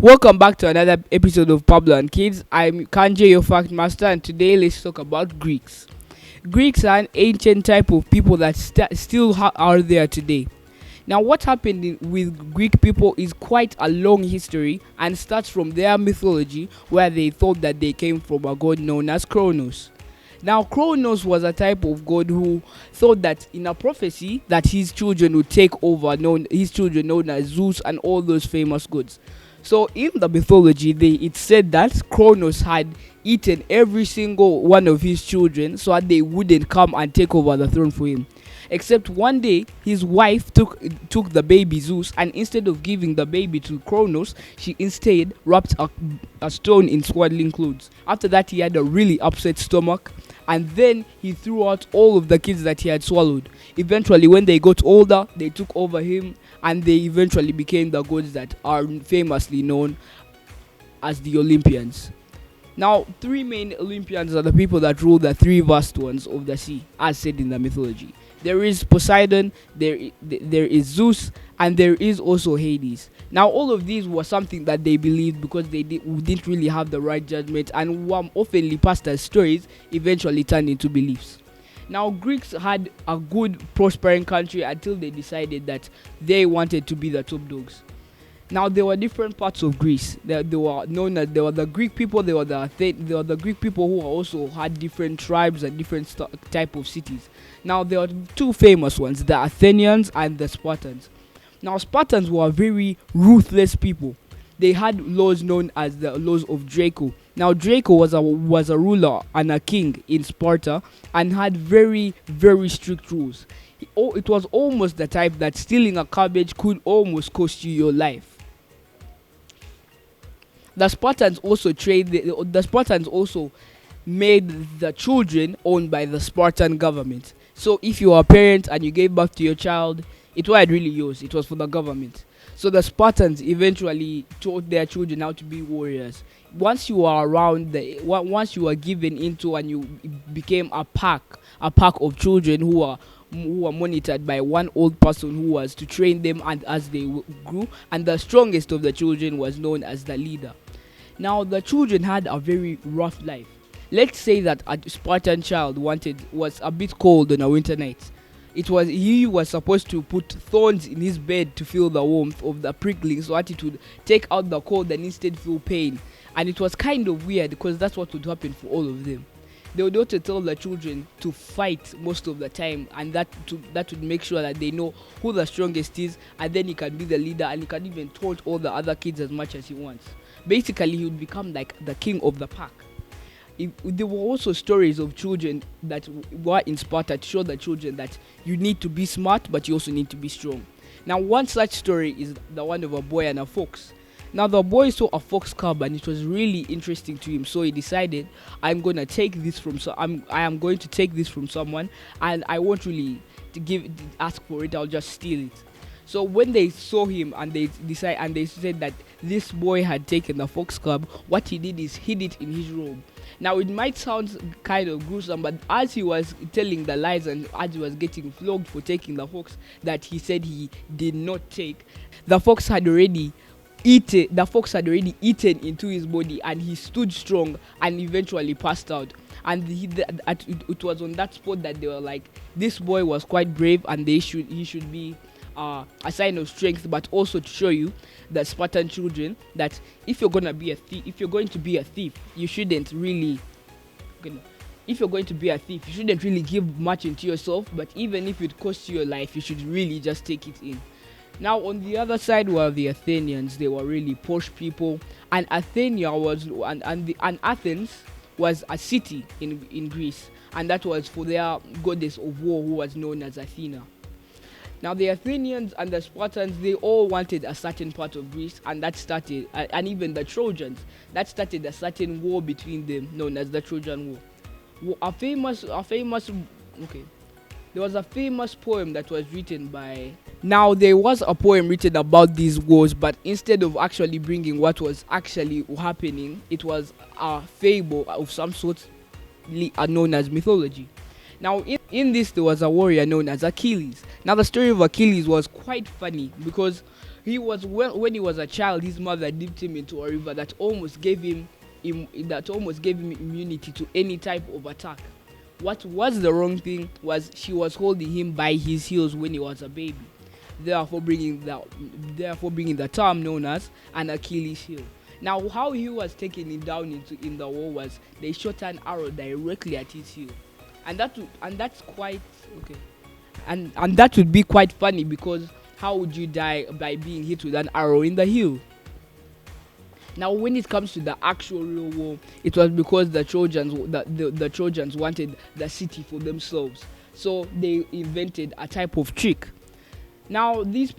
Welcome back to another episode of Pablo and Kids. I'm Kangye, your fact master, and today let's talk about Greeks. Greeks are an ancient type of people that still are there today. Now, what happened with Greek people is quite a long history and starts from their mythology, where they thought that they came from a god known as Kronos. Now, Kronos was a type of god who thought that in a prophecy that his children would take over, his children known as Zeus and all those famous gods. So in the mythology, it said that Kronos had eaten every single one of his children so that they wouldn't come and take over the throne for him. Except one day, his wife took the baby Zeus, and instead of giving the baby to Kronos, she instead wrapped a stone in swaddling clothes. After that, he had a really upset stomach, and then he threw out all of the kids that he had swallowed. Eventually, when they got older, they took over him, and they eventually became the gods that are famously known as the Olympians. Now, three main Olympians are the people that rule the three vast ones of the sea, as said in the mythology. There is Poseidon, there is Zeus, and there is also Hades. Now, all of these were something that they believed because they didn't really have the right judgment, and were oftenly passed as stories, eventually turned into beliefs. Now, Greeks had a good, prospering country until they decided that they wanted to be the top dogs. Now, there were different parts of Greece. They were known as the Greek people. There were the Greek people who also had different tribes and different type of cities. Now, there were two famous ones: the Athenians and the Spartans. Now, Spartans were very ruthless people. They had laws known as the laws of Draco. Now, Draco was a ruler and a king in Sparta and had very, very strict rules. It was almost the type that stealing a cabbage could almost cost you your life. The Spartans also made the children owned by the Spartan government. So if you are a parent and you gave birth to your child, it wasn't really yours, it was for the government. So the Spartans eventually taught their children how to be warriors. Once you are given into and you became a pack of children who were monitored by one old person who was to train them, and as they grew, and the strongest of the children was known as the leader. Now, the children had a very rough life. Let's say that a Spartan child was a bit cold on a winter night. He was supposed to put thorns in his bed to feel the warmth of the prickling, so that it would take out the cold and instead feel pain. And it was kind of weird because that's what would happen for all of them. They would also tell the children to fight most of the time, and that would make sure that they know who the strongest is, and then he can be the leader, and he can even taunt all the other kids as much as he wants. Basically, he would become like the king of the pack. There were also stories of children that were in Sparta to show the children that you need to be smart, but you also need to be strong. Now, one such story is the one of a boy and a fox. Now, the boy saw a fox cub and it was really interesting to him, so he decided, I am going to take this from someone, and I won't really ask for it. I'll just steal it. So when they saw him and they said that this boy had taken the fox cub, what he did is hid it in his robe. Now, it might sound kind of gruesome, but as he was telling the lies and as he was getting flogged for taking the fox that he said he did not take, the fox had already eaten into his body, and he stood strong and eventually passed out. And it was on that spot that they were like, this boy was quite brave, and he should be a sign of strength, but also to show you, the Spartan children, that if you're going to be a thief, you shouldn't really give much into yourself. But even if it costs you your life, you should really just take it in. Now, on the other side were the Athenians. They were really posh people, and Athens was a city in Greece, and that was for their goddess of war, who was known as Athena. Now, the Athenians and the Spartans, they all wanted a certain part of Greece, and that started, and even the Trojans, that started a certain war between them, known as the Trojan War. There was a famous poem that was written by. Now, there was a poem written about these wars, but instead of actually bringing what was actually happening, it was a fable of some sort, known as mythology. Now, in this, there was a warrior known as Achilles. Now, the story of Achilles was quite funny because When he was a child, his mother dipped him into a river that almost gave him immunity to any type of attack. What was the wrong thing was she was holding him by his heels when he was a baby, therefore bringing the term known as an Achilles heel. Now, how he was taking him down in the war was they shot an arrow directly at his heel, and that's quite okay, and that would be quite funny because how would you die by being hit with an arrow in the heel? Now, when it comes to the actual real war, it was because the Trojans wanted the city for themselves, so they invented a type of trick. Now, these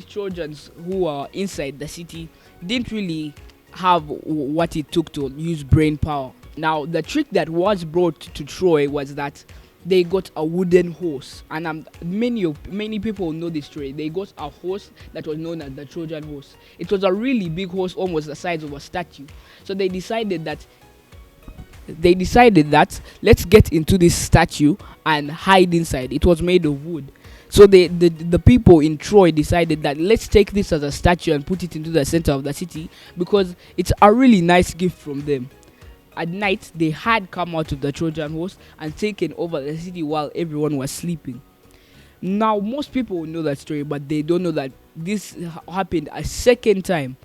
Trojans who are inside the city didn't really have what it took to use brain power. Now, the trick that was brought to Troy was that they got a wooden horse, and many people know this story. They got a horse that was known as the Trojan horse. It was a really big horse, almost the size of a statue. So they decided that let's get into this statue and hide inside. It was made of wood. So the people in Troy decided that let's take this as a statue and put it into the center of the city because it's a really nice gift from them. At night, they had come out of the Trojan horse and taken over the city while everyone was sleeping. Now, most people know that story, but they don't know that this happened a second time.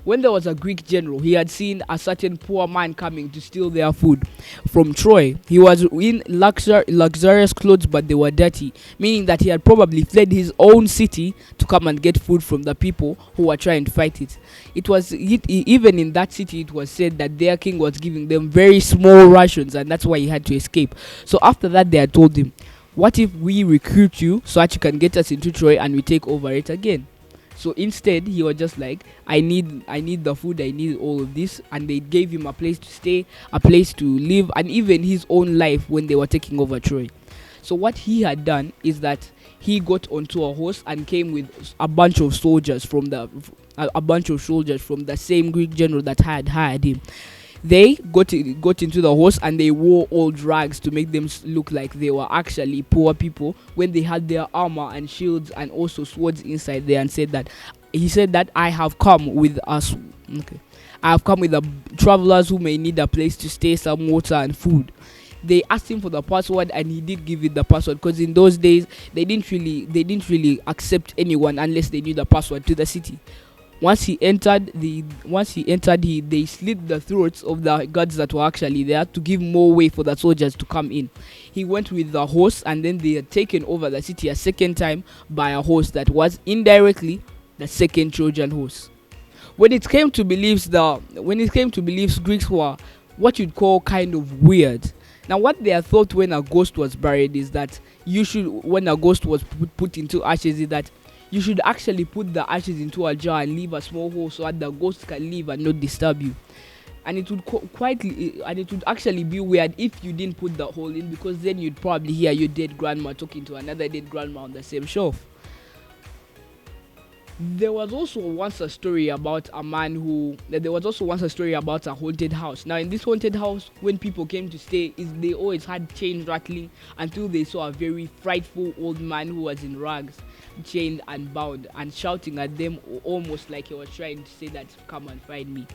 When there was a Greek general, he had seen a certain poor man coming to steal their food from Troy. He was in luxurious clothes, but they were dirty, meaning that he had probably fled his own city to come and get food from the people who were trying to fight it. Even in that city, it was said that their king was giving them very small rations, and that's why he had to escape. So after that, they had told him, "What if we recruit you so that you can get us into Troy and we take over it again?" So instead, he was just like, I need the food, I need all of this. And they gave him a place to stay, a place to live, and even his own life when they were taking over Troy. So what he had done is that he got onto a horse and came with a bunch of soldiers from the same Greek general that had hired him. They got into the horse and they wore old rags to make them look like they were actually poor people when they had their armor and shields and also swords inside there, and he said that I have come with us. Okay, I have come with the travelers who may need a place to stay, some water and food. They asked him for the password and he did give it the password because in those days they didn't really accept anyone unless they knew the password to the city. Once he entered, they slit the throats of the guards that were actually there to give more way for the soldiers to come in. He went with the horse, and then they had taken over the city a second time by a horse that was indirectly the second Trojan horse. When it came to beliefs, Greeks were what you'd call kind of weird. Now, what they had thought when a ghost was buried is that when a ghost was put into ashes, is that you should actually put the ashes into a jar and leave a small hole so that the ghost can leave and not disturb you. And it would actually be weird if you didn't put the hole in, because then you'd probably hear your dead grandma talking to another dead grandma on the same shelf. There was also once a story about a haunted house. Now, in this haunted house, when people came to stay, they always had chains rattling until they saw a very frightful old man who was in rags, chained and bound, and shouting at them almost like he was trying to say that, "Come and find me."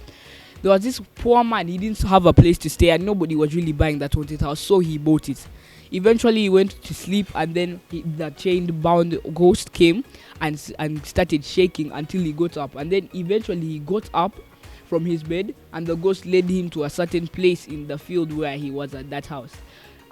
There was this poor man, he didn't have a place to stay and nobody was really buying that haunted house, so he bought it. Eventually he went to sleep, and then the chained bound ghost came and started shaking until he got up, and then eventually he got up from his bed and the ghost led him to a certain place in the field where he was at that house.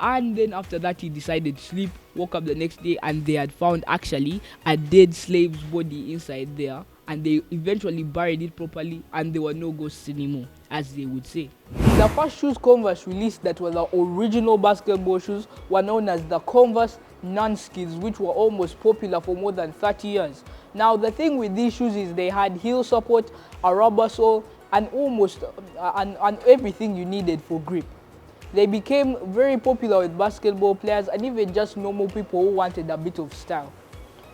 And then after that he decided to sleep, woke up the next day, and they had found actually a dead slave's body inside there, and they eventually buried it properly, and there were no ghosts anymore, as they would say. The first shoes Converse released that were the original basketball shoes were known as the Converse Non-Skids, which were almost popular for more than 30 years. Now, the thing with these shoes is they had heel support, a rubber sole, and almost and everything you needed for grip. They became very popular with basketball players and even just normal people who wanted a bit of style.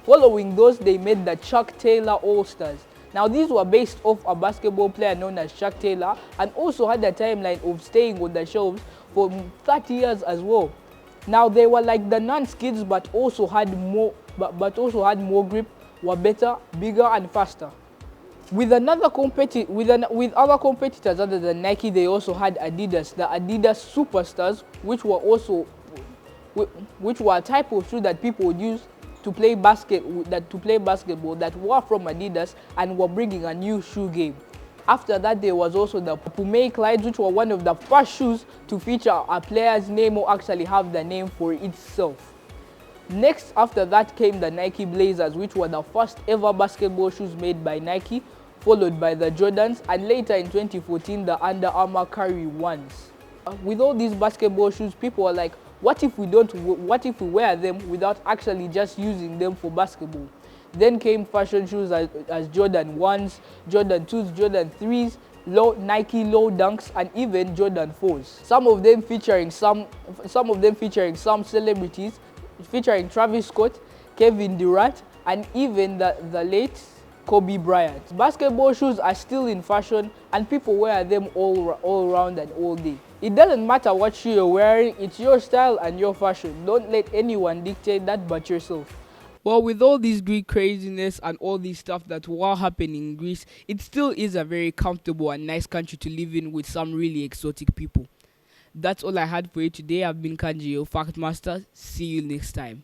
Following those, they made the Chuck Taylor All-Stars. Now, these were based off a basketball player known as Chuck Taylor, and also had a timeline of staying on the shelves for 30 years as well. Now, they were like the non-skids, but also had more grip, were better, bigger, and faster. With other competitors other than Nike, they also had Adidas, the Adidas Superstars, which were a type of shoe that people would use to play basketball that were from Adidas and were bringing a new shoe game. After that, there was also the Puma Clydes, which were one of the first shoes to feature a player's name or actually have the name for itself. Next, after that came the Nike Blazers, which were the first ever basketball shoes made by Nike, followed by the Jordans, and later in 2014, the Under Armour Curry ones. With all these basketball shoes, people are like, what if we wear them without actually just using them for basketball? Then came fashion shoes as Jordan 1s, Jordan 2s, Jordan 3s, Nike low dunks, and even Jordan 4s. Some of them featuring some celebrities, featuring Travis Scott, Kevin Durant, and even the late Kobe Bryant. Basketball shoes are still in fashion and people wear them all around and all day. It doesn't matter what shoe you're wearing, it's your style and your fashion. Don't let anyone dictate that but yourself. Well, with all this Greek craziness and all this stuff that were happening in Greece, it still is a very comfortable and nice country to live in with some really exotic people. That's all I had for you today. I've been Kangye, your Fact Master. See you next time.